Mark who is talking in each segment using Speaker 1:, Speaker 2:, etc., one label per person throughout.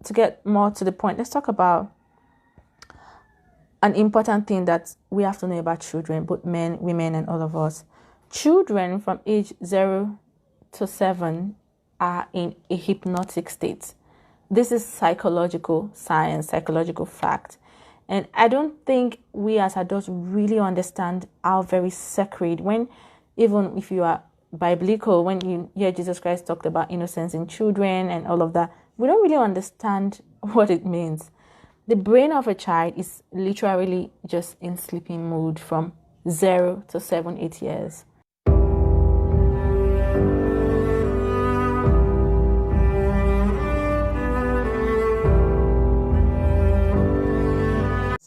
Speaker 1: to get more to the point, let's talk about an important thing that we have to know about children, both men, women, and all of us. Children from age 0 to 7 are in a hypnotic state. This is psychological science, psychological fact. And I don't think we as adults really understand how very sacred, when even if you are biblical, when you hear Jesus Christ talked about innocence in children and all of that, we don't really understand what it means. The brain of a child is literally just in sleeping mode from 0 to 7, 8 years.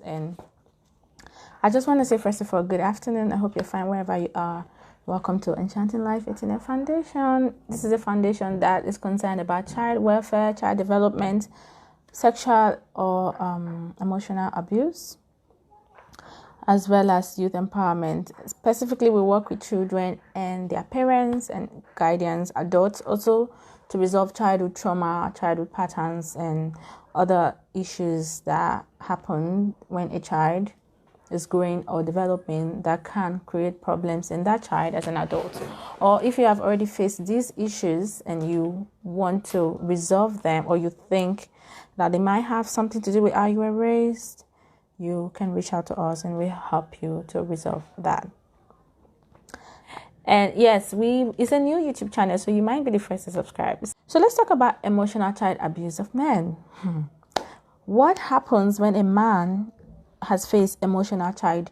Speaker 1: And I just want to say, first of all, good afternoon. I hope you're fine wherever you are. Welcome to Enchanting Life Internet Foundation. This is a foundation that is concerned about child welfare, child development, sexual or emotional abuse, as well as youth empowerment. Specifically, we work with children and their parents and guardians, adults also, to resolve childhood trauma, childhood patterns, and other issues that happen when a child is growing or developing that can create problems in that child as an adult. Or if you have already faced these issues and you want to resolve them, or you think that they might have something to do with how you were raised, you can reach out to us and we'll help you to resolve that. And yes, it's a new YouTube channel, so you might be the first to subscribe. So let's talk about emotional child abuse of men. What happens when a man has faced emotional child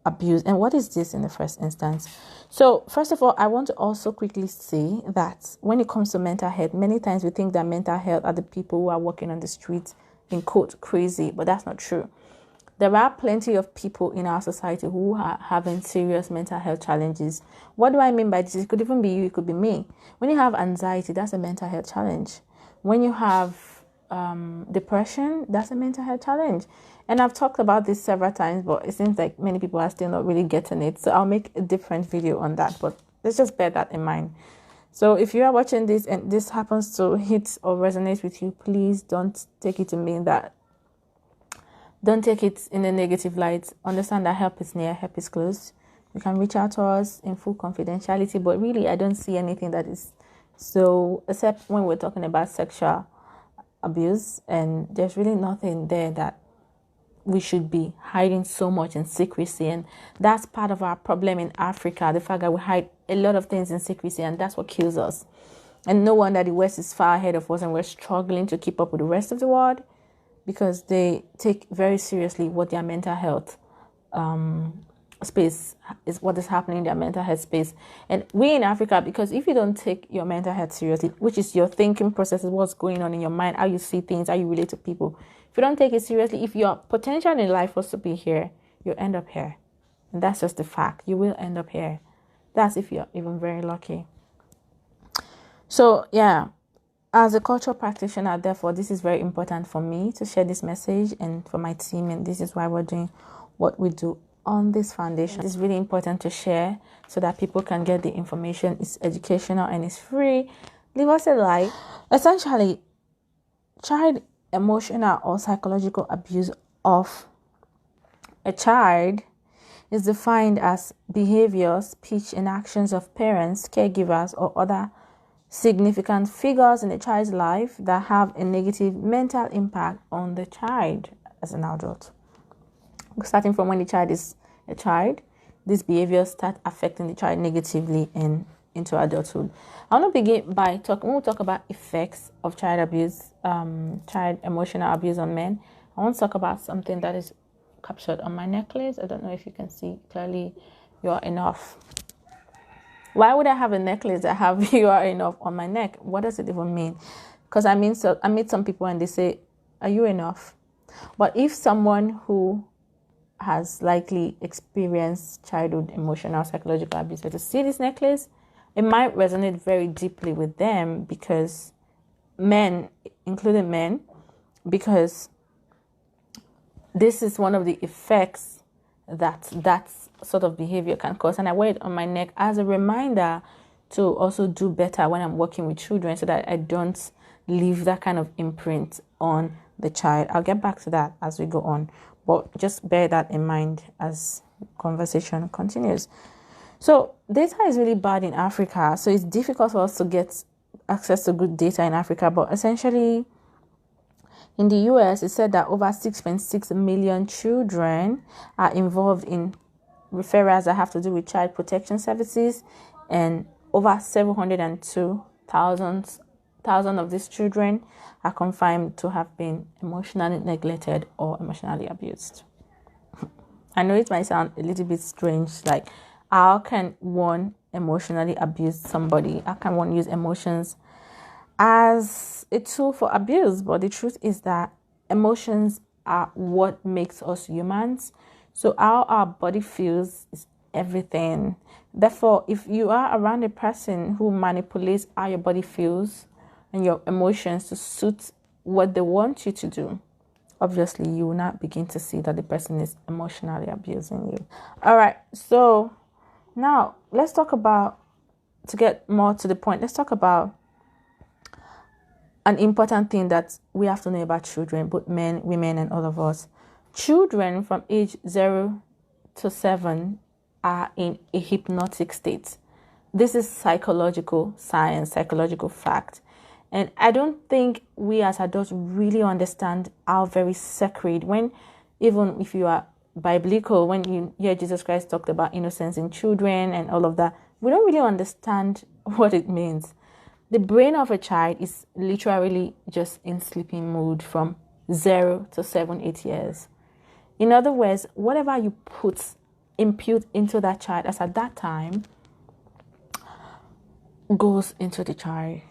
Speaker 1: abuse, and what is this in the first instance? So first of all, I want to also quickly say that when it comes to mental health, many times we think that mental health are the people who are walking on the streets in quote crazy, but that's not true. There are plenty of people in our society who are having serious mental health challenges. What do I mean by this? It could even be you, it could be me. When you have anxiety, that's a mental health challenge. When you have depression, that's a mental health challenge. And I've talked about this several times, but it seems like many people are still not really getting it. So I'll make a different video on that, but let's just bear that in mind. So if you are watching this and this happens to hit or resonate with you, please don't take it to mean that. Don't take it in a negative light. Understand that help is near, help is close. You can reach out to us in full confidentiality, but really I don't see anything that is so, except when we're talking about sexual abuse, and there's really nothing there that we should be hiding so much in secrecy. And that's part of our problem in Africa, the fact that we hide a lot of things in secrecy, and that's what kills us. And no wonder the West is far ahead of us and we're struggling to keep up with the rest of the world, because they take very seriously what their mental health space is, what is happening in their mental health space. And we in Africa, because if you don't take your mental health seriously, which is your thinking process, is what's going on in your mind, how you see things, how you relate to people, if you don't take it seriously, if your potential in life was to be here, you'll end up here. And that's just the fact. You will end up here. That's if you're even very lucky. So yeah, as a cultural practitioner, therefore, this is very important for me to share this message and for my team. And this is why we're doing what we do on this foundation. It's really important to share so that people can get the information. It's educational and it's free. Leave us a like. Essentially, child emotional or psychological abuse of a child is defined as behavior, speech, and actions of parents, caregivers, or other significant figures in a child's life that have a negative mental impact on the child as an adult. Starting from when the child is a child, these behaviors start affecting the child negatively and into adulthood. I want to begin by when we talk about effects of child abuse, child emotional abuse on men, I want to talk about something that is captured on my necklace. I don't know if you can see clearly. You are enough. Why would I have a necklace that have "you are enough" on my neck? What does it even mean? Because I meet some people and they say, "Are you enough?" But if someone who has likely experienced childhood emotional psychological abuse were to see this necklace, it might resonate very deeply with them, because men, including men, because this is one of the effects that sort of behavior can cause. And I wear it on my neck as a reminder to also do better when I'm working with children, so that I don't leave that kind of imprint on the child. I'll get back to that as we go on, but just bear that in mind as conversation continues. So data is really bad in Africa, so it's difficult for us to get access to good data in Africa. But essentially, in the US, it said that over 6.6 million children are involved in referrals that have to do with child protection services, and over 702,000 of these children are confirmed to have been emotionally neglected or emotionally abused. I know it might sound a little bit strange, like how can one emotionally abuse somebody? How can one use emotions as a tool for abuse? But the truth is that emotions are what makes us humans. So how our body feels is everything. Therefore, if you are around a person who manipulates how your body feels and your emotions to suit what they want you to do, obviously you will not begin to see that the person is emotionally abusing you. All right, so now let's talk about, to get more to the point, let's talk about an important thing that we have to know about children, both men, women, and all of us. Children from age 0 to 7 are in a hypnotic state. This is psychological science, psychological fact. And I don't think we as adults really understand how very sacred, when, even if you are biblical, when you hear Jesus Christ talked about innocence in children and all of that, we don't really understand what it means. The brain of a child is literally just in sleeping mode from 0 to 7, 8 years. In other words, whatever you impute into that child as at that time goes into the child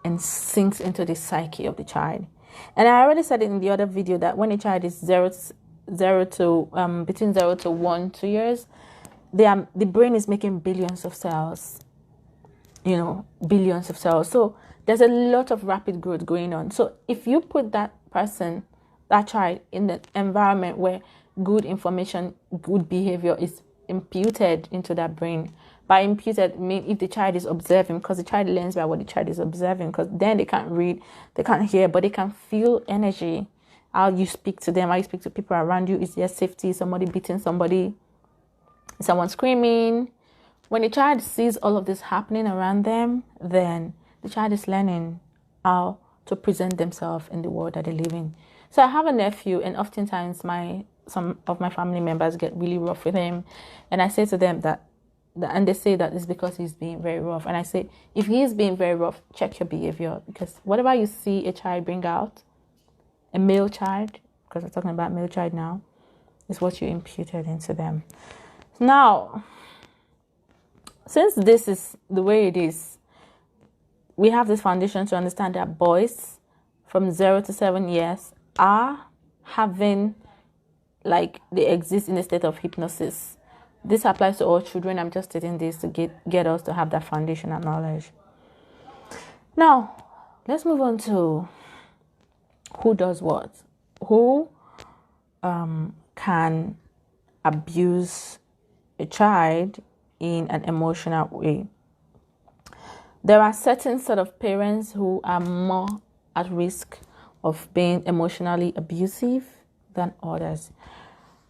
Speaker 1: and sinks into the psyche of the child. And I already said it in the other video that when a child is between 0 to 1, 2 years, the brain is making billions of cells. Billions of cells. So there's a lot of rapid growth going on. So if you put that child in the environment where good information, good behavior is imputed into that brain. By imputed, I mean if the child is observing, because the child learns by what the child is observing, because then they can't read, they can't hear, but they can feel energy. How you speak to them, how you speak to people around you, is there safety, somebody beating somebody, someone screaming. When a child sees all of this happening around them, then the child is learning how to present themselves in the world that they live in. So I have a nephew, and oftentimes some of my family members get really rough with him, and I say to them and they say that it's because he's being very rough. And I say, if he is being very rough, check your behavior, because whatever you see a child bring out, a male child, because we're talking about male child now, is what you imputed into them. Now, since this is the way it is, we have this foundation to understand that boys from 0 to 7 years are having, they exist in a state of hypnosis. This applies to all children. I'm just stating this to get us to have that foundational knowledge. Now, let's move on to who does what. Who can abuse a child in an emotional way. There are certain sort of parents who are more at risk of being emotionally abusive than others.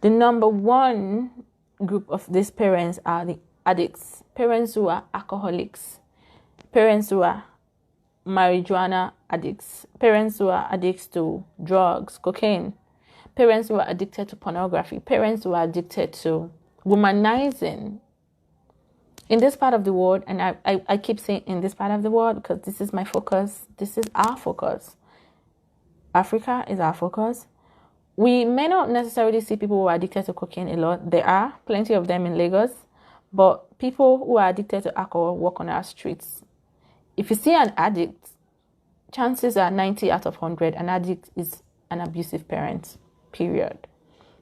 Speaker 1: The number one group of these parents are the addicts, parents who are alcoholics, parents who are marijuana addicts, parents who are addicts to drugs, cocaine, parents who are addicted to pornography, parents who are addicted to womanizing. In this part of the world, and I keep saying in this part of the world because this is my focus, this is our focus. Africa is our focus. We may not necessarily see people who are addicted to cocaine a lot. There are plenty of them in Lagos, but people who are addicted to alcohol walk on our streets. If you see an addict, chances are 90 out of 100, an addict is an abusive parent, period.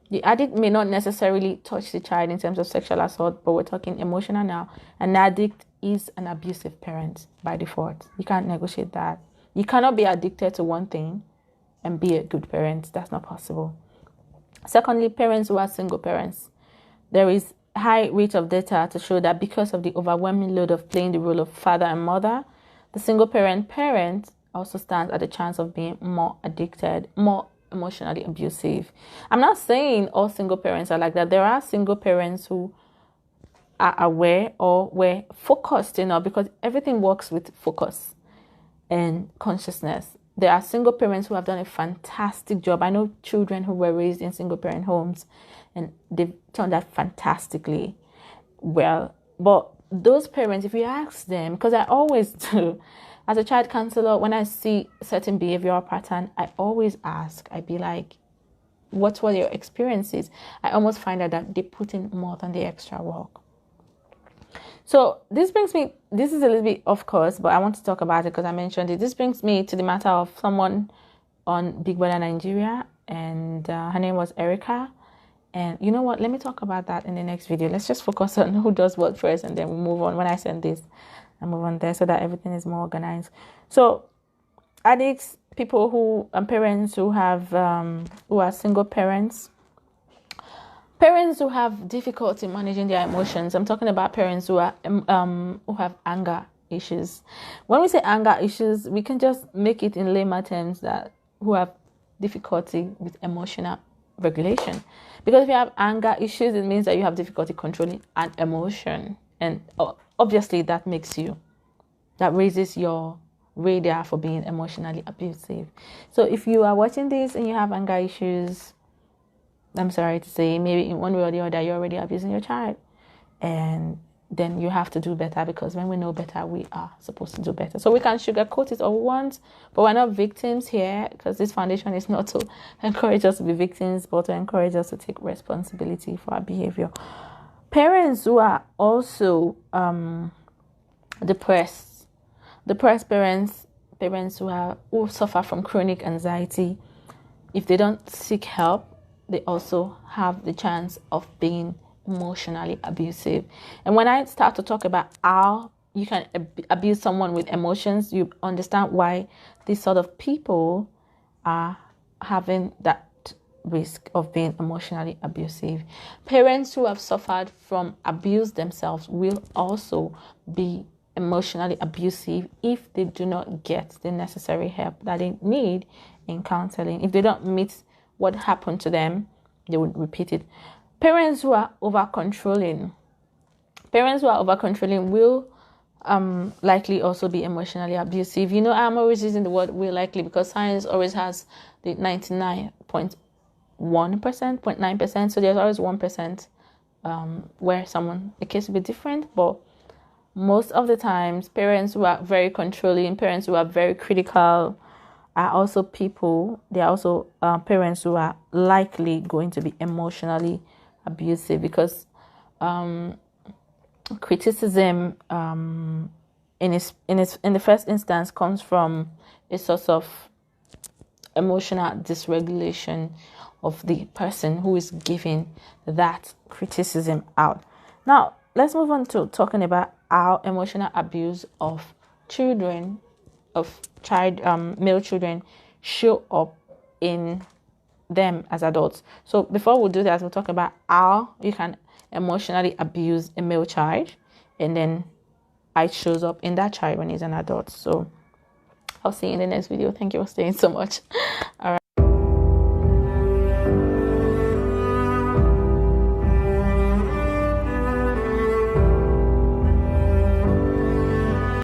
Speaker 1: The addict may not necessarily touch the child in terms of sexual assault, but we're talking emotional now. An addict is an abusive parent by default. You can't negotiate that. You cannot be addicted to one thing and be a good parent. That's not possible. Secondly, parents who are single parents. There is high rate of data to show that because of the overwhelming load of playing the role of father and mother, the single parent also stands at the chance of being more addicted, more emotionally abusive. I'm not saying all single parents are like that. There are single parents who are aware or were focused enough, because everything works with focus and consciousness. There are single parents who have done a fantastic job. I know children who were raised in single parent homes and they've turned out fantastically well. But those parents, if you ask them, because I always do, as a child counselor, when I see certain behavioral pattern, I always ask, I'd be like, what were your experiences? I almost find out that they put in more than the extra work. So this brings me, this is a little bit off course, but I want to talk about it because I mentioned it. This brings me to the matter of someone on Big Brother Nigeria, and her name was Erica. And you know what? Let me talk about that in the next video. Let's just focus on who does what first, and then we'll move on. When I send this, I move on there so that everything is more organized. So addicts, people who, parents who have, who are single parents, parents who have difficulty managing their emotions. I'm talking about parents who are who have anger issues. When we say anger issues, we can just make it in layman terms, that who have difficulty with emotional regulation. Because if you have anger issues, it means that you have difficulty controlling an emotion, and obviously that raises your radar for being emotionally abusive. So if you are watching this and you have anger issues, I'm sorry to say, maybe in one way or the other, you're already abusing your child. And then you have to do better, because when we know better, we are supposed to do better. So we can sugarcoat it all we want, but we're not victims here, because this foundation is not to encourage us to be victims, but to encourage us to take responsibility for our behavior. Parents who are also depressed parents who suffer from chronic anxiety, if they don't seek help, they also have the chance of being emotionally abusive. And when I start to talk about how you can abuse someone with emotions, you understand why these sort of people are having that risk of being emotionally abusive. Parents who have suffered from abuse themselves will also be emotionally abusive if they do not get the necessary help that they need in counseling. If they don't meet what happened to them, they would repeat it. Parents who are over controlling will likely also be emotionally abusive. You know, I'm always using the word will likely because science always has the 99.1%, 0.9%. So there's always 1% where a case will be different. But most of the times, parents who are very controlling, parents who are very critical, are also parents who are likely going to be emotionally abusive, because criticism in the first instance comes from a source of emotional dysregulation of the person who is giving that criticism out. Now let's move on to talking about how emotional abuse of male children show up in them as adults. So before we do that, we'll talk about how you can emotionally abuse a male child, and then how it shows up in that child when he's an adult. So I'll see you in the next video. Thank you for staying so much. All right.